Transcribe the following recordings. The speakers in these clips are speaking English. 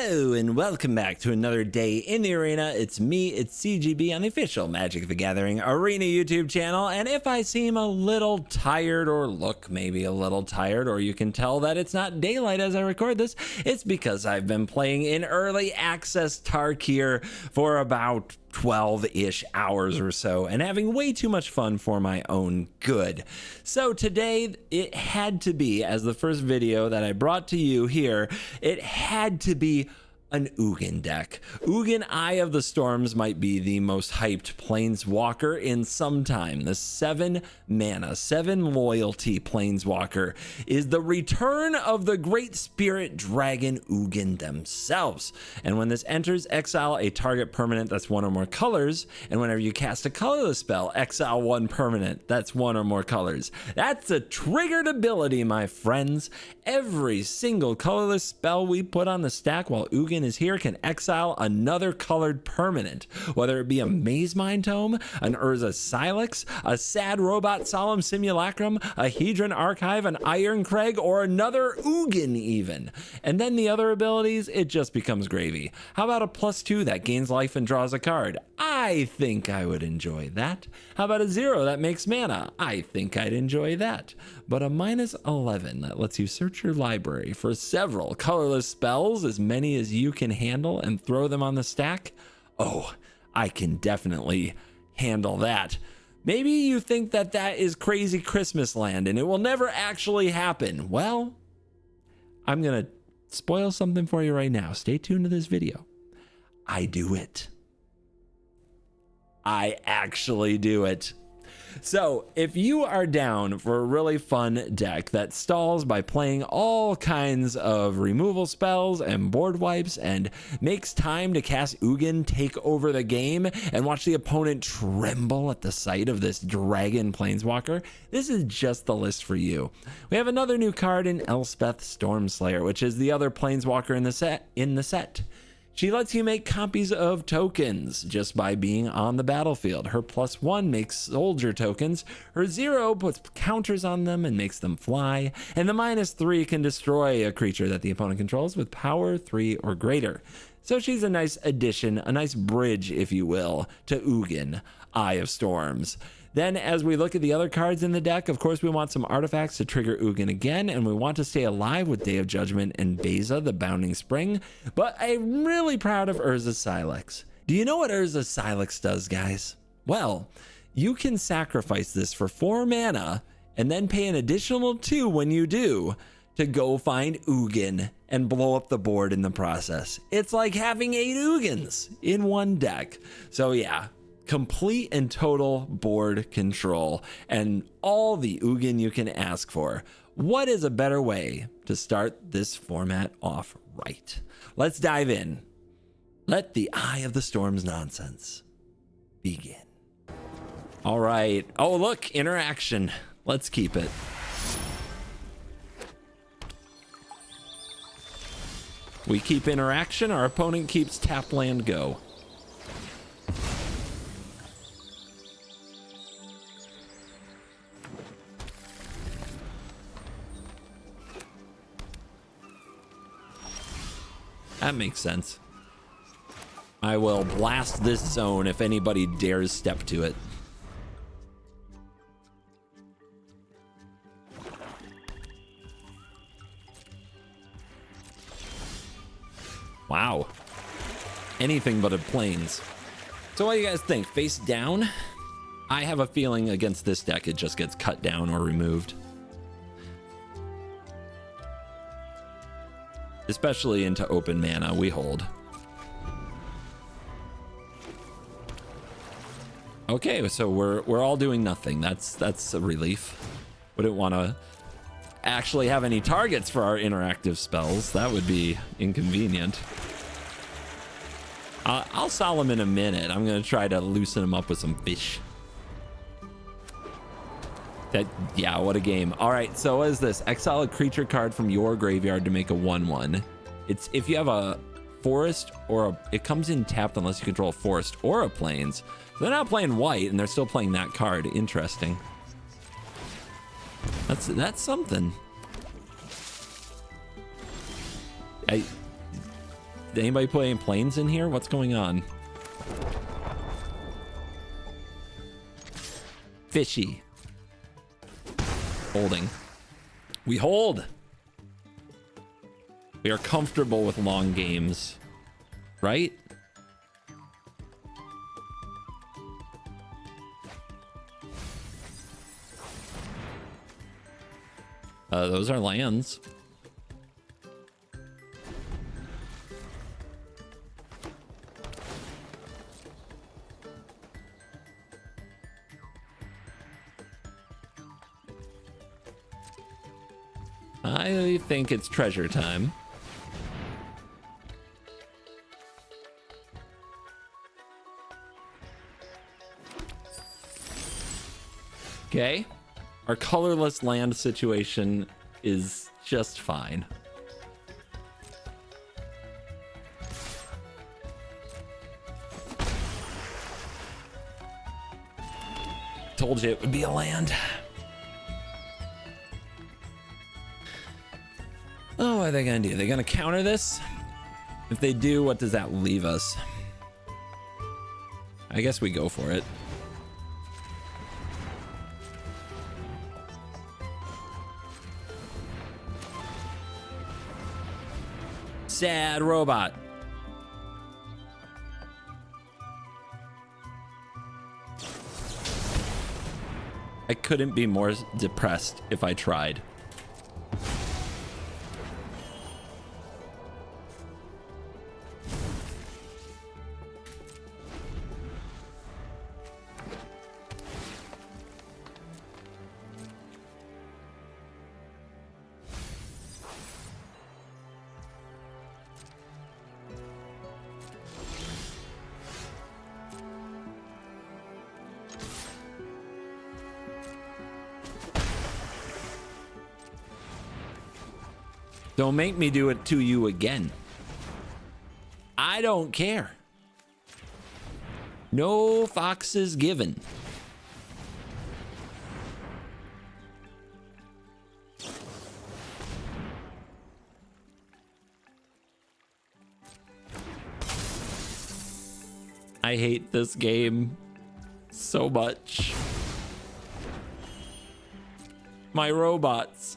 Hello and welcome back to another day in the arena. It's me, it's CGB on the official Magic the Gathering Arena YouTube channel. And if I seem a little tired or look maybe a little tired, or you can tell that it's not daylight as I record this, it's because I've been playing in early access Tarkir for about 12-ish hours or so and having way too much fun for my own good. So today it had to be, as the first video that I brought to you here, it had to be an Ugin deck. Ugin, Eye of the Storms might be the most hyped planeswalker in some time. The 7 mana, 7 loyalty planeswalker is the return of the Great Spirit Dragon Ugin themselves. And when this enters, exile a target permanent that's 1 or more colors, and whenever you cast a colorless spell, exile 1 permanent that's 1 or more colors. That's a triggered ability, my friends. Every single colorless spell we put on the stack while Ugin is here can exile another colored permanent, whether it be a Maze Mind Tome, an Urza Silex, a Sad Robot Solemn Simulacrum, a Hedron Archive, an Iron Crag, or another Ugin even. And then the other abilities, it just becomes gravy. How about a +2 that gains life and draws a card? I think I would enjoy that. How about a 0 that makes mana? I think I'd enjoy that. But a -11 that lets you search your library for several colorless spells, as many as you can handle, and throw them on the stack? Oh, I can definitely handle that. Maybe you think that that is crazy Christmas land and it will never actually happen. Well, I'm gonna spoil something for you right now. Stay tuned to this video. I do it. I actually do it. So if you are down for a really fun deck that stalls by playing all kinds of removal spells and board wipes and makes time to cast Ugin take over the game and watch the opponent tremble at the sight of this dragon planeswalker, this is just the list for you. We have another new card in Elspeth Stormslayer, which is the other planeswalker in the set. She lets you make copies of tokens just by being on the battlefield. Her +1 makes soldier tokens. Her 0 puts counters on them and makes them fly. And the -3 can destroy a creature that the opponent controls with power 3 or greater. So she's a nice addition, a nice bridge, if you will, to Ugin, Eye of Storms. Then as we look at the other cards in the deck, of course, we want some artifacts to trigger Ugin again, and we want to stay alive with Day of Judgment and Beza, the Bounding Spring. But I'm really proud of Urza Silex. Do you know what Urza Silex does, guys? Well, you can sacrifice this for 4 mana and then pay an additional 2 when you do to go find Ugin and blow up the board in the process. It's like having 8 Ugins in one deck. So yeah, complete and total board control and all the Ugin you can ask for. What is a better way to start this format off right? Let's dive in. Let the Eye of the Storms nonsense begin. All right. Oh, look, interaction. Let's keep it. We keep interaction. Our opponent keeps tap land go. That makes sense. I will blast this zone if anybody dares step to it. Wow. Anything but a plains. So what do you guys think? Face down? I have a feeling against this deck it just gets cut down or removed. Especially into open mana, we hold. Okay, so we're all doing nothing. That's a relief. Wouldn't want to actually have any targets for our interactive spells. That would be inconvenient. I'll sell him in a minute. I'm gonna try to loosen him up with some fish. Yeah, what a game. All right, so what is this? Exile a creature card from your graveyard to make a 1/1. It's if you have a forest or it comes in tapped unless you control a forest or a plains. So they're not playing white and they're still playing that card. Interesting. That's something. Did anybody put any planes in here? What's going on? Fishy. Holding. We hold. We are comfortable with long games, right? Those are lands. I think it's treasure time. Okay. Our colorless land situation is just fine. Told you it would be a land. Oh, what are they gonna do? They're gonna counter this? If they do, what does that leave us? I guess we go for it. Sad robot. I couldn't be more depressed if I tried. Don't make me do it to you again. I don't care. No foxes given. I hate this game so much. My robots.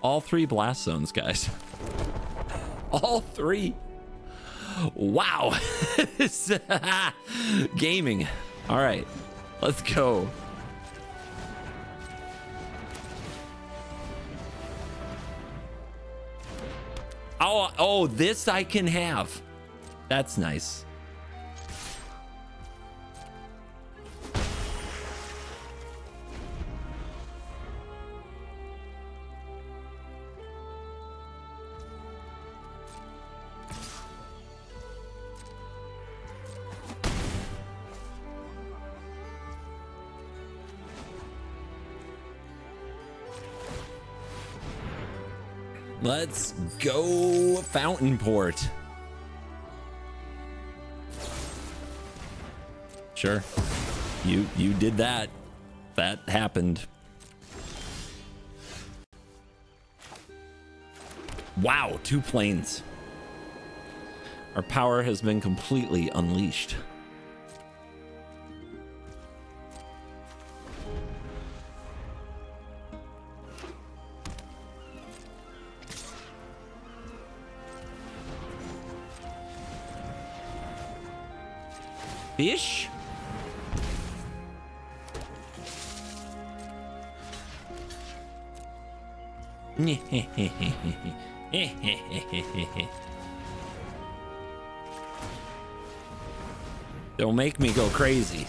All three blast zones, guys. All three. Wow. Gaming. All right, let's go. Oh, this I can have. That's nice. Let's go Fountain Port. Sure. You did that. That happened. Wow, 2 planes. Our power has been completely unleashed. Fish? Don't make me go crazy.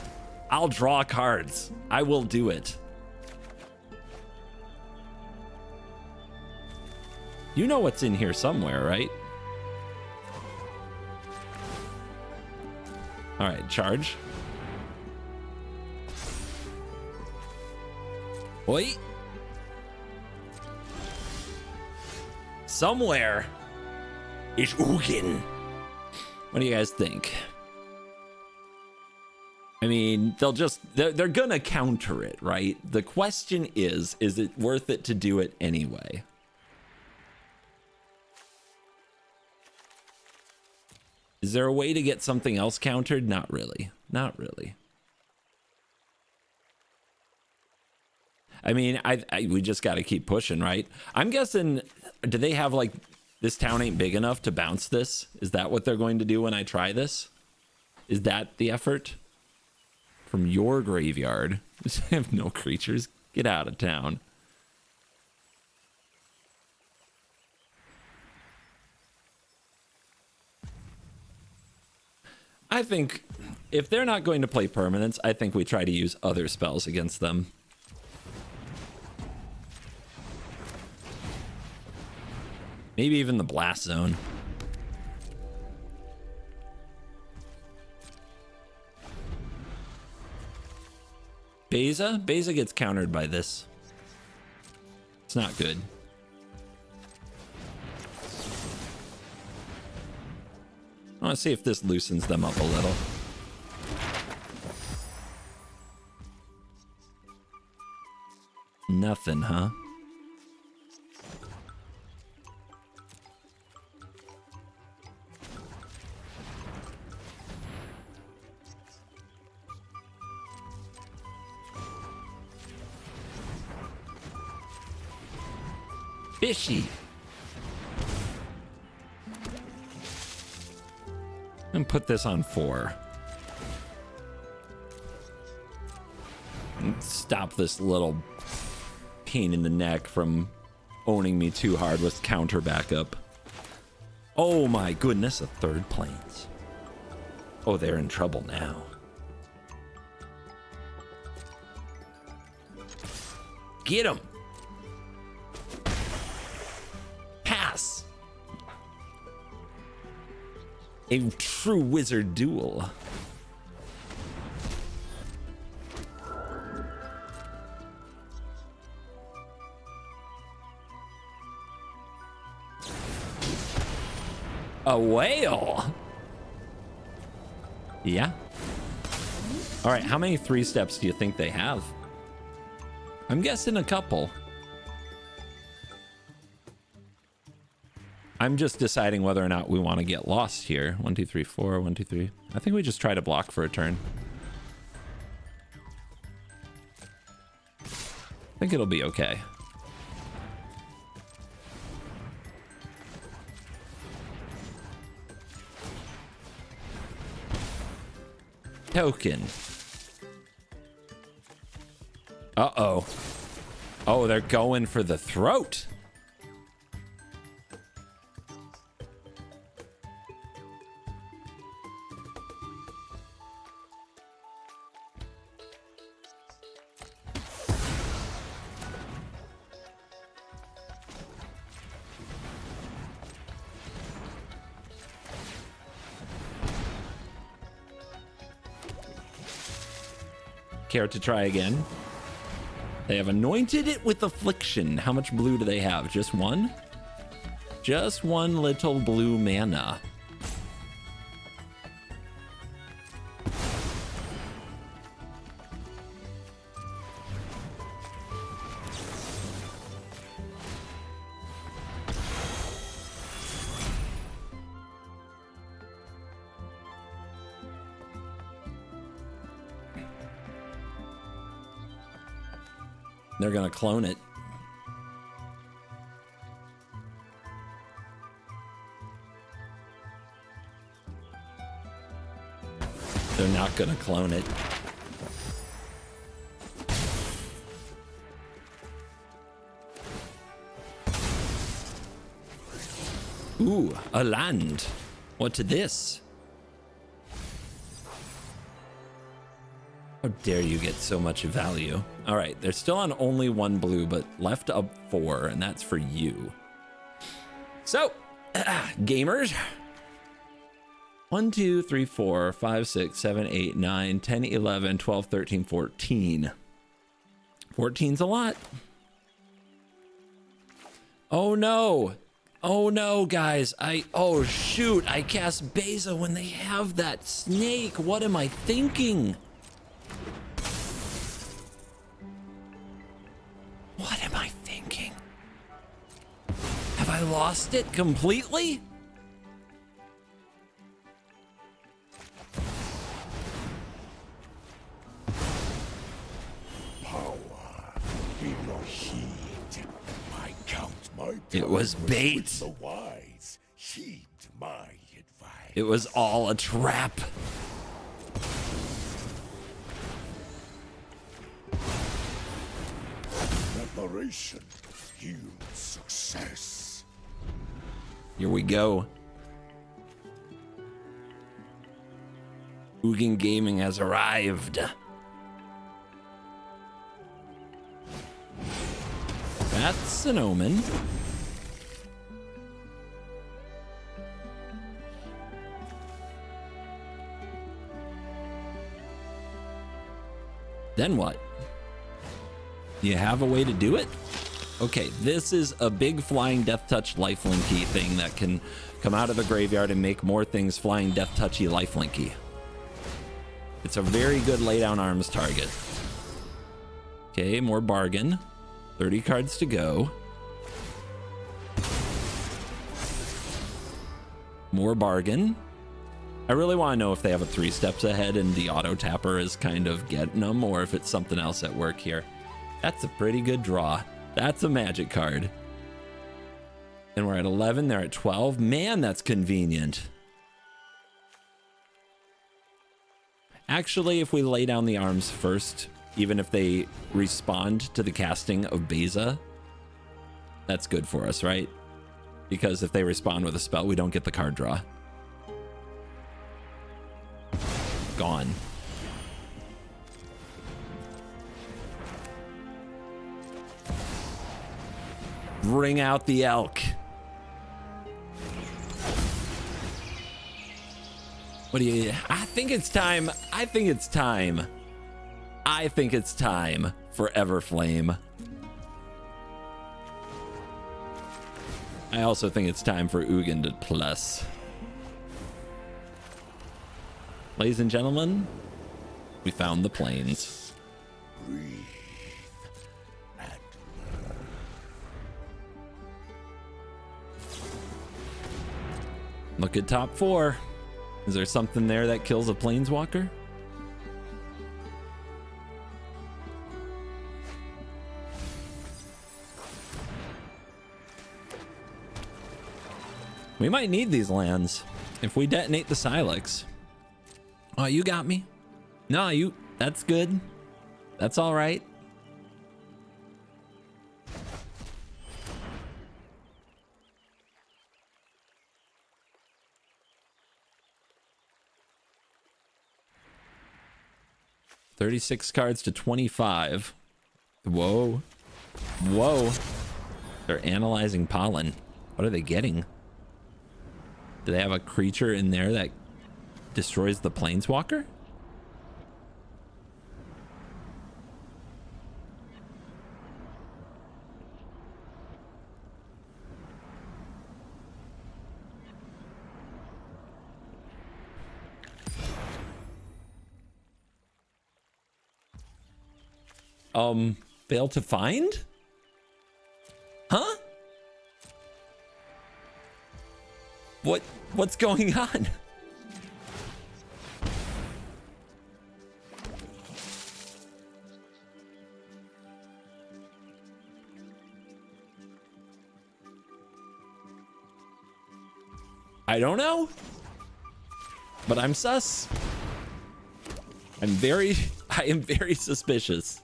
I'll draw cards. I will do it. You know what's in here somewhere, right? All right, charge. Oi. Somewhere is Ugin. What do you guys think? I mean, they're gonna counter it, right? The question is it worth it to do it anyway? Is there a way to get something else countered? Not really. Not really. I mean, we just got to keep pushing, right? I'm guessing, do they have like, this town ain't big enough to bounce this? Is that what they're going to do when I try this? Is that the effort? From your graveyard. I have no creatures. Get out of town. I think if they're not going to play permanents, I think we try to use other spells against them. Maybe even the blast zone. Beza gets countered by this. It's not good. I want to see if this loosens them up a little. Nothing, huh? Fishy. And put this on 4. And stop this little pain in the neck from owning me too hard with counter backup. Oh my goodness, a third plains. Oh, they're in trouble now. Get him. Pass. A true wizard duel. A whale. Yeah. All right, how many 3 steps do you think they have? I'm guessing a couple. I'm just deciding whether or not we want to get lost here. 1, 2, 3, 4. 1, 2, 3. I think we just try to block for a turn. I think it'll be okay. Token. Uh-oh. Oh, they're going for the throat. Care to try again? They have anointed it with affliction. How much blue do they have? Just 1? Just 1 little blue mana. They're gonna clone it. They're not gonna clone it. Ooh, a land. What's this? How dare you get so much value? All right, they're still on only 1 blue, but left up 4, and that's for you. So, gamers. 1, 2, 3, 4, 5, 6, 7, 8, 9, 10, 11, 12, 13, 14. 14's a lot. Oh no. Oh no, guys. Oh shoot. I cast Beza when they have that snake. What am I thinking? What am I thinking? Have I lost it completely? It was bait. The wise, heed my advice. It was all a trap. Preparation yields success. Here we go. Ugin Gaming has arrived. That's an omen. Then what? You have a way to do it? Okay, this is a big flying death touch lifelinky thing that can come out of the graveyard and make more things flying death touchy lifelinky. It's a very good lay down arms target. Okay, more bargain. 30 cards to go. More bargain. I really want to know if they have a 3 steps ahead and the auto tapper is kind of getting them, or if it's something else at work here. That's a pretty good draw. That's a magic card. And we're at 11, they're at 12. Man, that's convenient. Actually, if we lay down the arms first, even if they respond to the casting of Beza, that's good for us, right? Because if they respond with a spell, we don't get the card draw. Gone. Bring out the elk. What do you... I think it's time. I think it's time for Everflame. I also think it's time for Ugin to plus. Ladies and gentlemen, we found the plains. Breathe and learn. Look at top 4. Is there something there that kills a planeswalker? We might need these lands if we detonate the Silex. Oh, you got me. No, that's good. That's all right. $36 cards to 25. Whoa. Whoa. They're analyzing pollen. What are they getting? Do they have a creature in there that destroys the planeswalker? Fail to find? Huh? What's going on? I don't know, but I'm sus. I am very suspicious.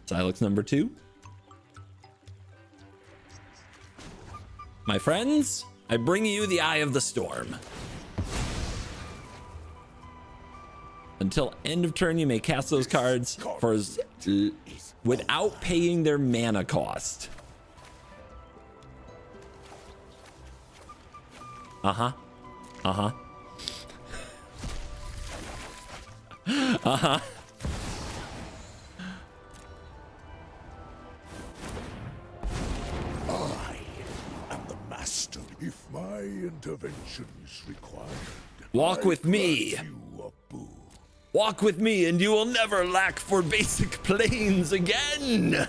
Silex number 2. My friends, I bring you the Eye of the Storm. Until end of turn, you may cast those cards without paying their mana cost. Uh-huh. Uh-huh. Uh-huh. I am the master. If my intervention is required, Walk with me. grant you a boon. Walk with me and you will never lack for basic planes again.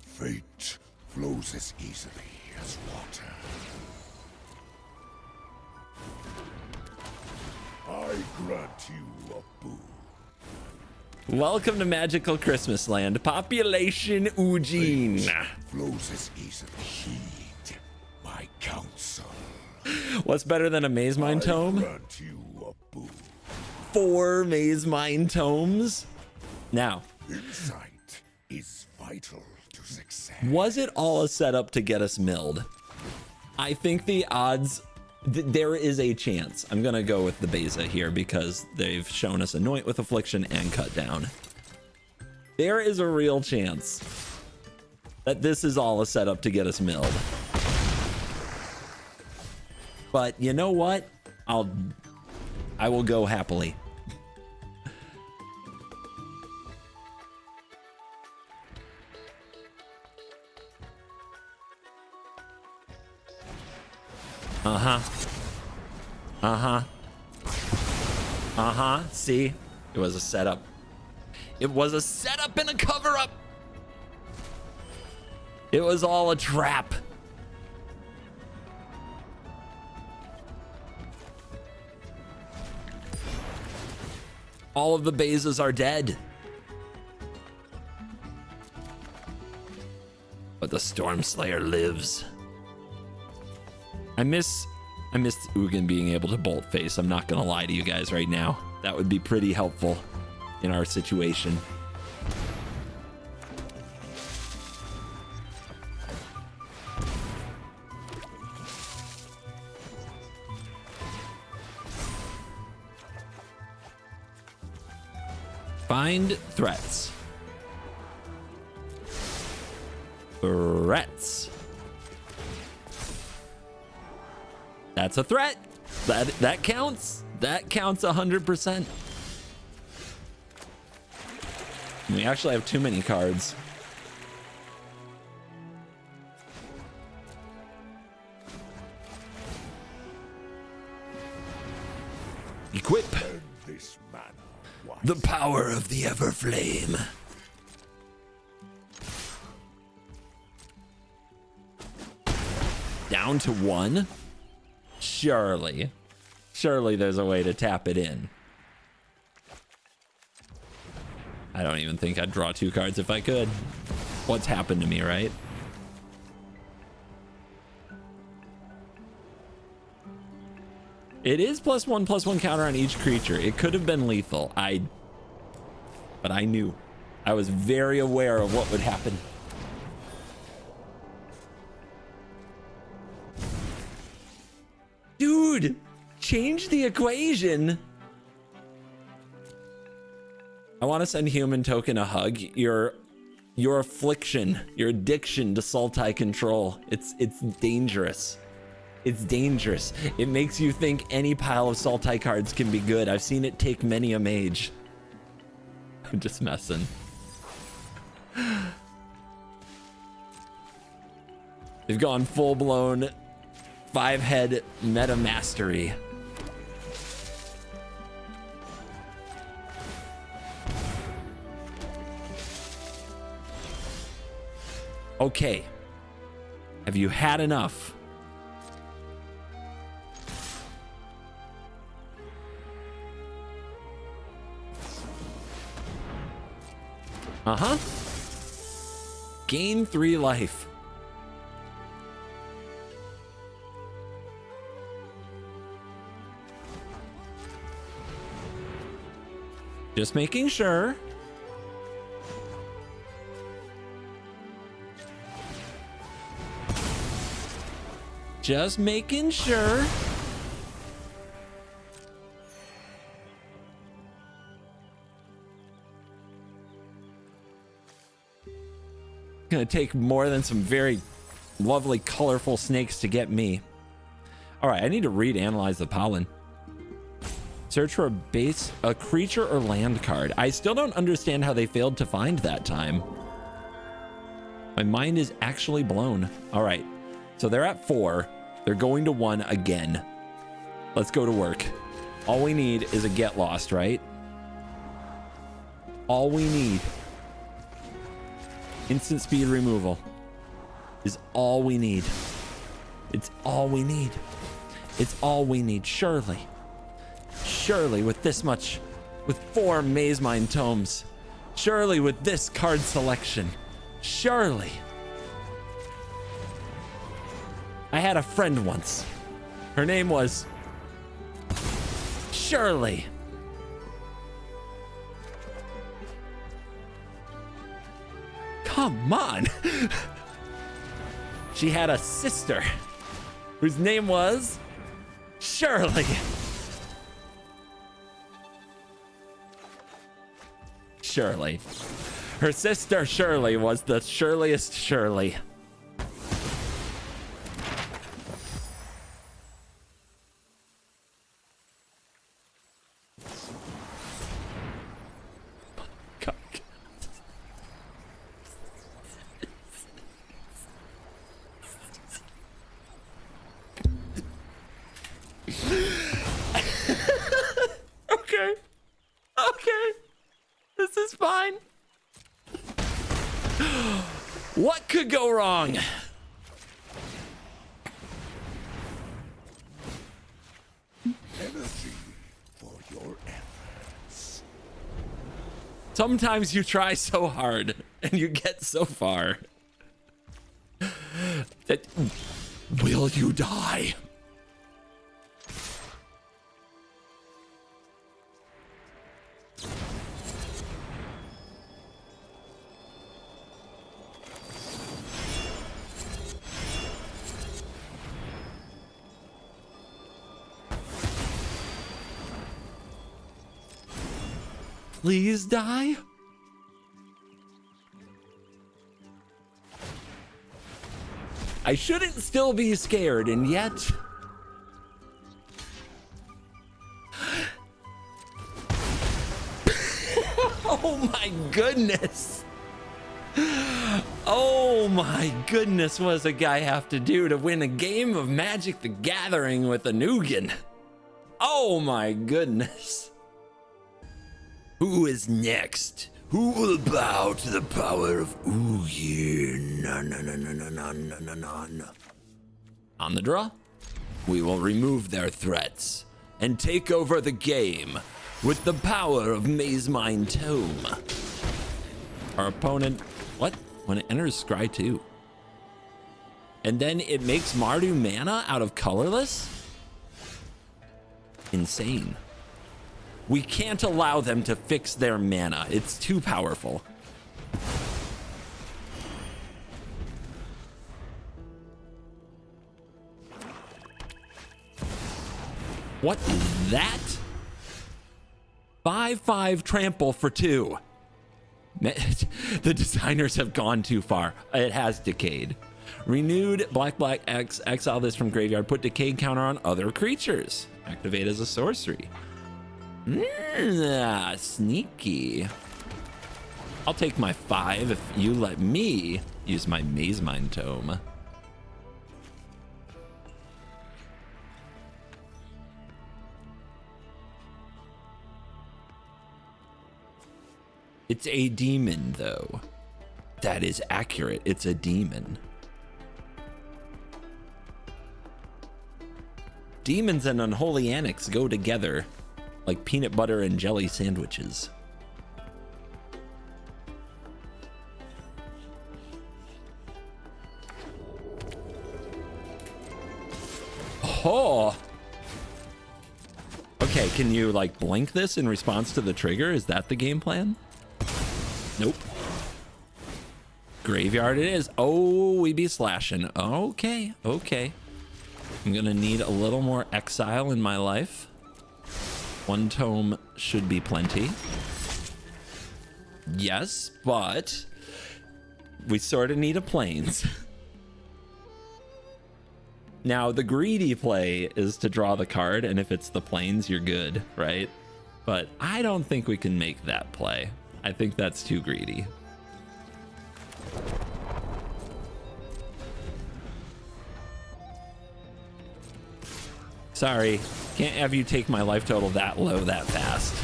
Fate flows as easily as water. I grant you a boon. Welcome to Magical Christmas Land. Population Ugin. Flows as easily. Heed my counsel. What's better than a Maze Mine I Tome? grant you a boon. 4 Maze Mine Tomes. Now, Insight is vital to success. was it all a setup to get us milled? I think the odds, there is a chance. I'm gonna go with the Beza here because they've shown us Anoint with Affliction and Cut Down. There is a real chance that this is all a setup to get us milled. But you know what? I will go happily. Uh-huh. Uh-huh. Uh-huh. See? It was a setup. It was a setup and a cover-up. It was all a trap. All of the Bezas are dead. But the Storm Slayer lives. I miss Ugin being able to bolt face. I'm not gonna lie to you guys right now. That would be pretty helpful in our situation. Find threats. Threats. That's a threat. That counts. That counts 100%. We actually have too many cards. Equip. This manner The power of the Everflame. Down to 1. Surely there's a way to tap it in. I don't even think I'd draw 2 cards if I could. What's happened to me, right? It is +1/+1 counter on each creature. It could have been lethal. But I knew. I was very aware of what would happen. Dude, change the equation. I want to send Human Token a hug. Your affliction, your addiction to Sultai control. It's dangerous. It's dangerous. It makes you think any pile of Sultai cards can be good. I've seen it take many a mage. I'm just messing. They've gone full-blown 5-head meta mastery. Okay. Have you had enough? Uh-huh. Gain 3 life. Just making sure. Just making sure. Gonna take more than some very lovely, colorful snakes to get me. All right, I need to read Analyze the Pollen. Search for a creature or land card. I still don't understand how they failed to find that time. My mind is actually blown. All right, so they're at 4. They're going to 1 again. Let's go to work. All we need is a get lost, right? All we need. Instant speed removal is all we need. It's all we need. It's all we need, surely. Surely with this much, with 4 Maze Mind tomes, surely with this card selection, surely. I had a friend once. Her name was Shirley. Come on. She had a sister whose name was Shirley. Shirley. Her sister Shirley was the Shirleyest Shirley. Okay. This is fine. What could go wrong? Energy for your efforts. Sometimes you try so hard and you get so far that will you die? Please die? I shouldn't still be scared, and yet... Oh my goodness! Oh my goodness, what does a guy have to do to win a game of Magic the Gathering with an Ugin? Oh my goodness. Who is next? Who will bow to the power of Ugin? On the draw, we will remove their threats and take over the game with the power of Maze Mind Tome. Our opponent, what? When it enters Scry 2. And then it makes Mardu mana out of colorless? Insane. We can't allow them to fix their mana. It's too powerful. What is that? 5/5 trample for 2. The designers have gone too far. It has decayed. Renewed black X. Exile this from graveyard. Put decay counter on other creatures. Activate as a sorcery. Sneaky. I'll take my 5 if you let me use my Maze Mind Tome. It's a demon, though. That is accurate. It's a demon. Demons and Unholy Annex go together like peanut butter and jelly sandwiches. Oh. Okay, can you like blink this in response to the trigger? Is that the game plan? Nope. Graveyard it is. Oh, we be slashing. Okay, okay. I'm gonna need a little more exile in my life. 1 tome should be plenty. Yes, but we sort of need a plains. Now, the greedy play is to draw the card, and if it's the plains, you're good, right? But I don't think we can make that play. I think that's too greedy. Sorry, can't have you take my life total that low that fast.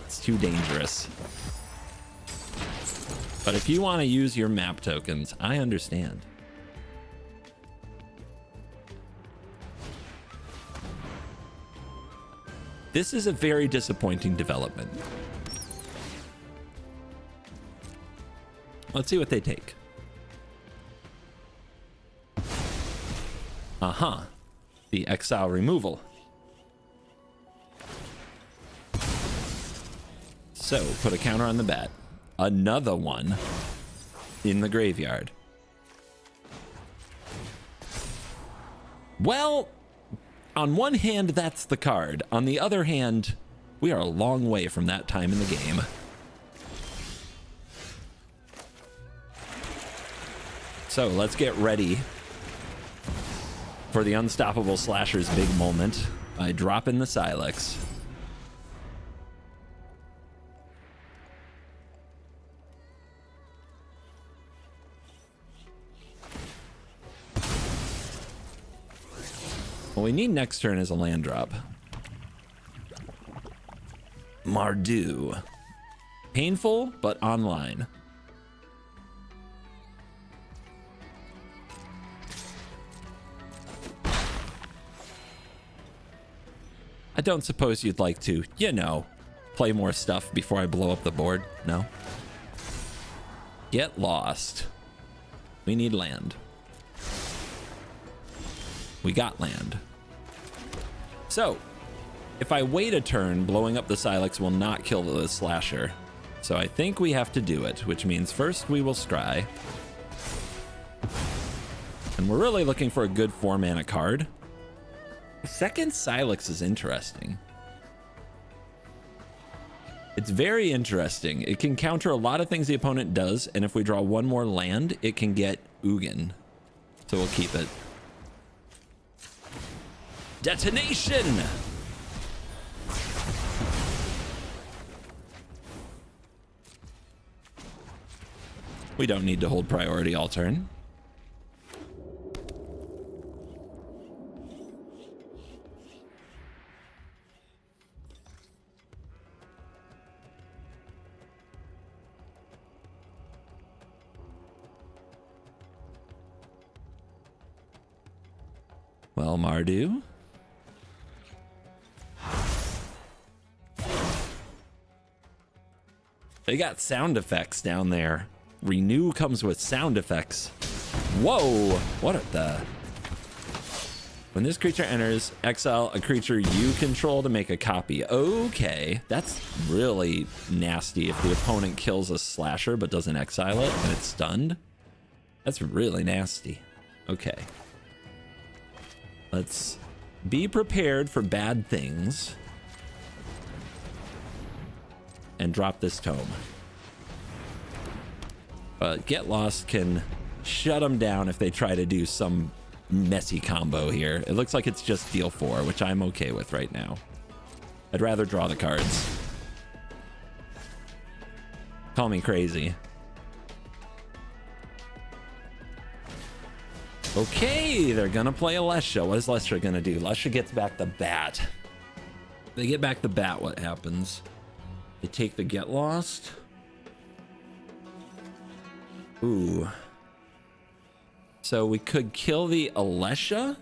It's too dangerous. But if you want to use your map tokens, I understand. This is a very disappointing development. Let's see what they take. Uh-huh. The Exile removal. So, put a counter on the bat. Another one in the graveyard. Well, on one hand, that's the card. On the other hand, we are a long way from that time in the game. So let's get ready for the Unstoppable Slasher's big moment by dropping the Sylex. What we need next turn is a land drop. Mardu. Painful, but online. I don't suppose you'd like to, you know, play more stuff before I blow up the board, no? Get lost. We need land. We got land. So, if I wait a turn, blowing up the Sylex will not kill the Slasher. So I think we have to do it, which means first we will scry. And we're really looking for a good 4-mana card. The second Sylex is interesting. It's very interesting. It can counter a lot of things the opponent does, and if we draw one more land, it can get Ugin. So we'll keep it. Detonation! We don't need to hold priority all turn. Well, Mardu. They got sound effects down there. Renew comes with sound effects. Whoa! What the? When this creature enters, exile a creature you control to make a copy. Okay, that's really nasty if the opponent kills a Slasher but doesn't exile it and it's stunned. That's really nasty. Okay. Let's be prepared for bad things. And drop this tome. But Get Lost can shut them down if they try to do some messy combo here. It looks like it's just deal 4, which I'm okay with right now. I'd rather draw the cards. Call me crazy. Okay, they're gonna play a Lesha. What is Lesha gonna do? Lesha gets back the bat. They get back the bat, what happens? They take the Get Lost. Ooh. So we could kill the Alesha?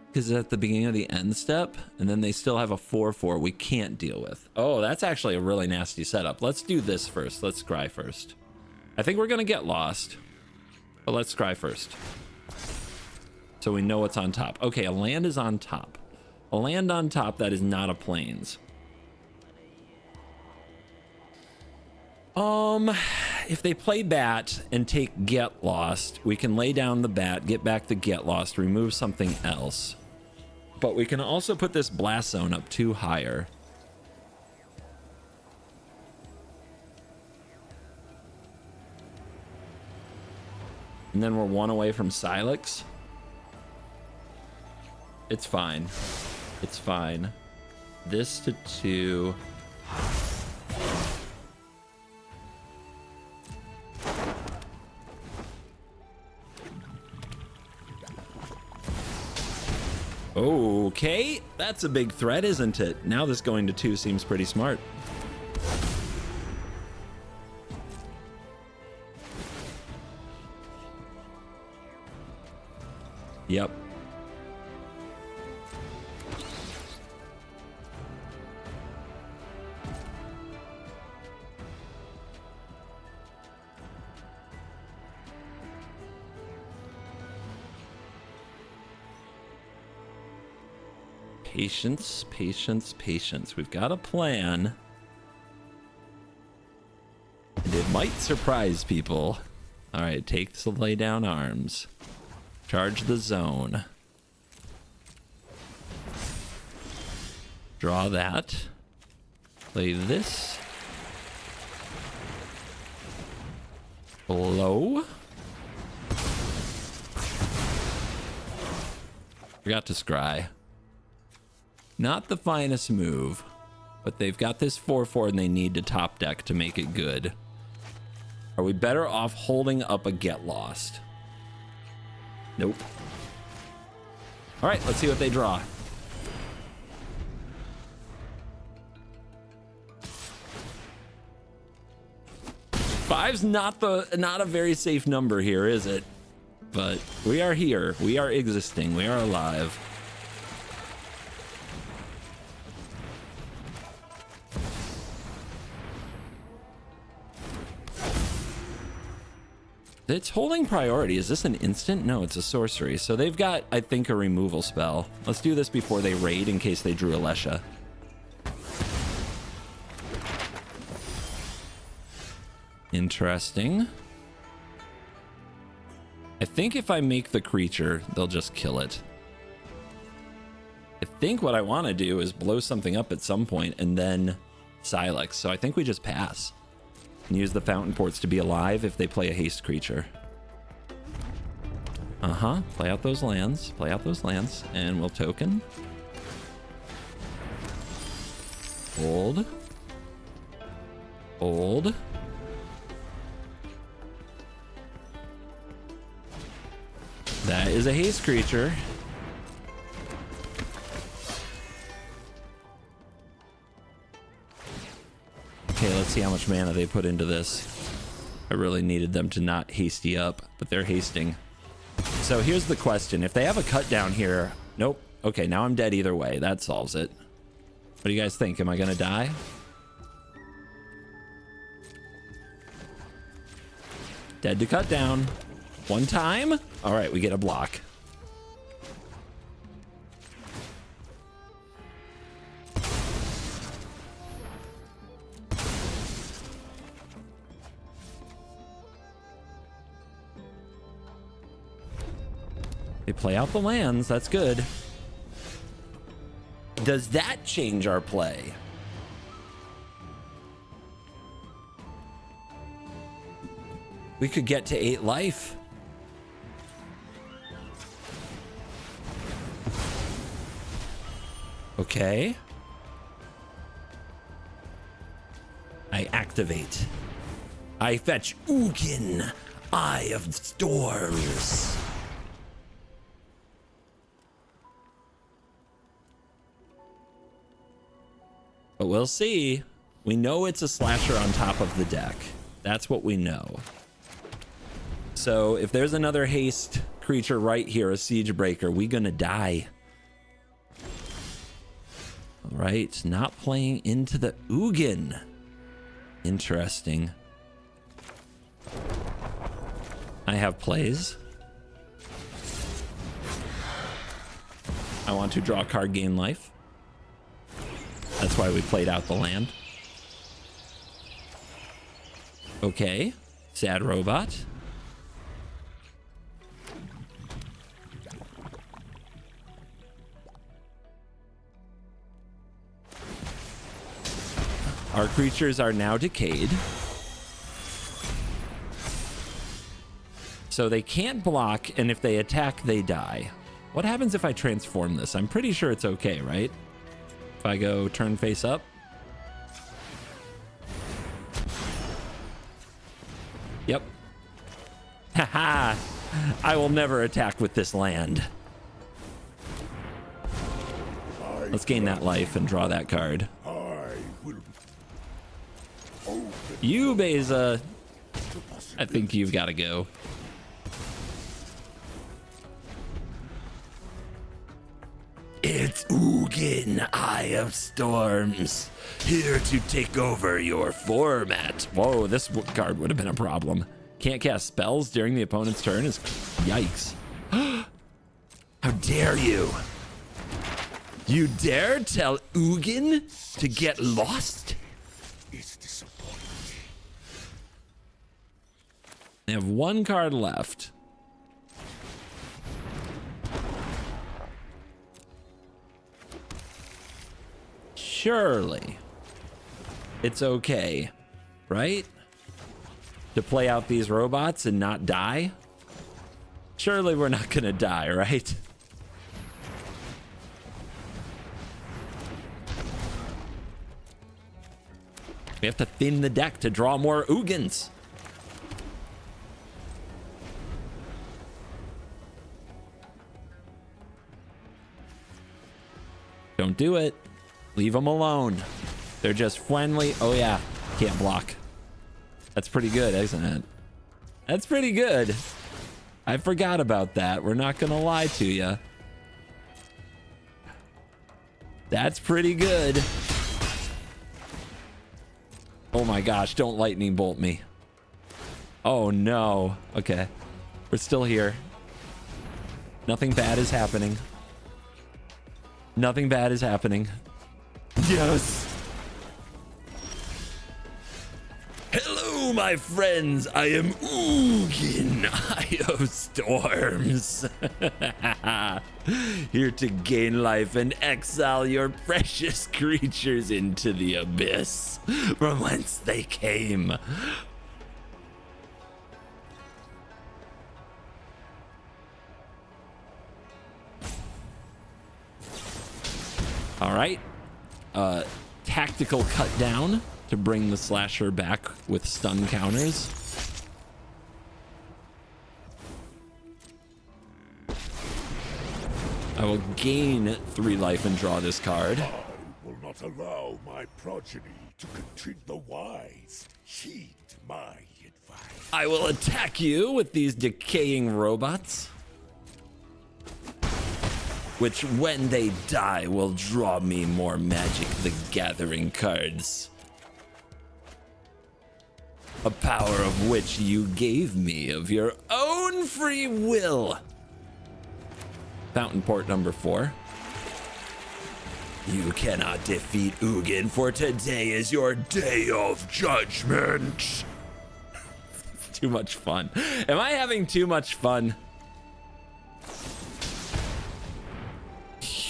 Because it's at the beginning of the end step, and then they still have a 4/4 we can't deal with. Oh, that's actually a really nasty setup. Let's do this first. Let's scry first. I think we're gonna get lost, but let's scry first. So we know what's on top. Okay, a land is on top. A land on top that is not a plains. If they play bat and take Get Lost, we can lay down the bat, get back the Get Lost, remove something else. But we can also put this Blast Zone up 2 higher. And then we're 1 away from Silex. It's fine. It's fine. This to 2. Okay, that's a big threat, isn't it? Now this going to 2 seems pretty smart. Yep. Patience, patience, patience. We've got a plan. And it might surprise people. All right, take the lay down arms. Charge the zone. Draw that. Play this. Blow. Forgot to scry. Not the finest move, but they've got this 4/4 and they need to top deck to make it good. Are we better off holding up a get lost? Nope. All right, let's see what they draw. Five's not a very safe number here, is it? But we are here. We are existing. We are alive. It's holding priority. Is this an instant? No, it's a sorcery. So they've got, I think, a removal spell. Let's do this before they raid in case they drew Alesha. Interesting. I think if I make the creature, they'll just kill it. I think what I want to do is blow something up at some point and then Silex. So I think we just pass. And use the Fountain Ports to be alive if they play a haste creature. Play out those lands. Play out those lands. And we'll token. Hold. Hold. That is a haste creature. Okay, let's see how much mana they put into this. I really needed them to not hasty up, but they're hasting. So here's the question. If they have a cut down here... Nope. Okay, now I'm dead either way. That solves it. What do you guys think? Am I going to die? Dead to cut down. One time? All right, we get a block. They play out the lands. That's good. Does that change our play? We could get to 8 life. Okay. I activate. I fetch Ugin, Eye of Storms. But we'll see. We know it's a slasher on top of the deck. That's what we know. So if there's another haste creature right here, a siege breaker, we gonna die. All right, not playing into the Ugin. Interesting. I have plays. I want to draw a card, gain life. That's why we played out the land. Okay, sad robot. Our creatures are now decayed. So they can't block, and if they attack, they die. What happens if I transform this? I'm pretty sure it's okay, right? If I go turn face up. Yep. Haha. I will never attack with this land. Let's gain that life and draw that card. You, Beza. I think you've got to go. It's Ugin, Eye of Storms, here to take over your format. Whoa, this card would have been a problem. Can't cast spells during the opponent's turn is yikes. How dare you? You dare tell Ugin to get lost? It's disappointing. They have one card left. Surely it's okay, right? To play out these robots and not die? Surely we're not gonna die, right? We have to thin the deck to draw more Ugins. Don't do it. Leave them alone. They're just friendly. Oh yeah, can't block. That's pretty good, isn't it? That's pretty good. I forgot about that. We're not gonna lie to you. That's pretty good. Oh my gosh, don't lightning bolt me. Oh no. Okay. We're still here. Nothing bad is happening. Nothing bad is happening. Yes. Hello, my friends. I am Ugin, Eye of Storms. Here to gain life and exile your precious creatures into the abyss from whence they came. All right. Tactical cut down to bring the slasher back with stun counters. I will gain 3 life and draw this card. I will not allow my progeny to continue the wise. Heed my advice. I will attack you with these decaying robots, which when they die will draw me more Magic the Gathering cards. A power of which you gave me of your own free will. Fountain Port number 4. You cannot defeat Ugin, for today is your day of judgment. Too much fun. Am I having too much fun?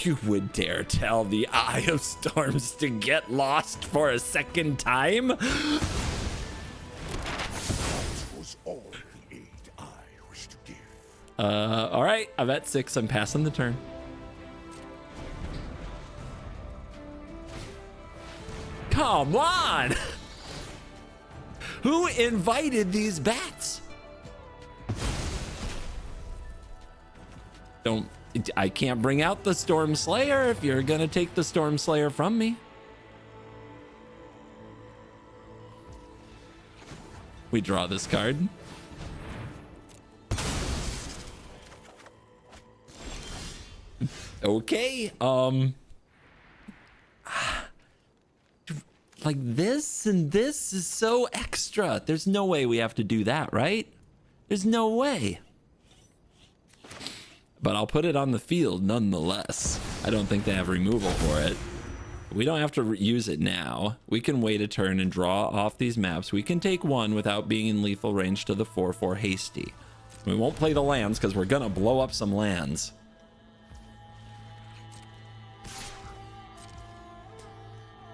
You would dare tell the Eye of Storms to get lost for a second time? That was all the aid I wish to give. All right, I'm at 6. I'm passing the turn. Come on! Who invited these bats? I can't bring out the Storm Slayer if you're gonna take the Storm Slayer from me. We draw this card. Okay, like this and this is so extra. There's no way we have to do that, right? There's no way. But I'll put it on the field nonetheless. I don't think they have removal for it. We don't have to use it now. We can wait a turn and draw off these maps. We can take 1 without being in lethal range to the 4/4 hasty. We won't play the lands because we're gonna blow up some lands.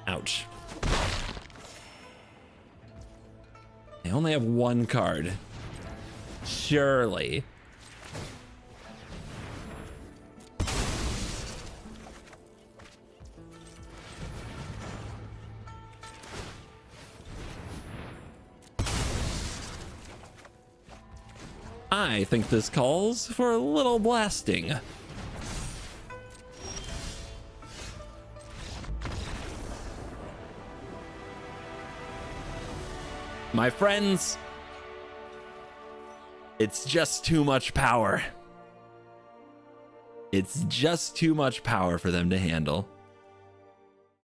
Ouch. I only have 1 card. Surely. I think this calls for a little blasting. My friends, it's just too much power. It's just too much power for them to handle.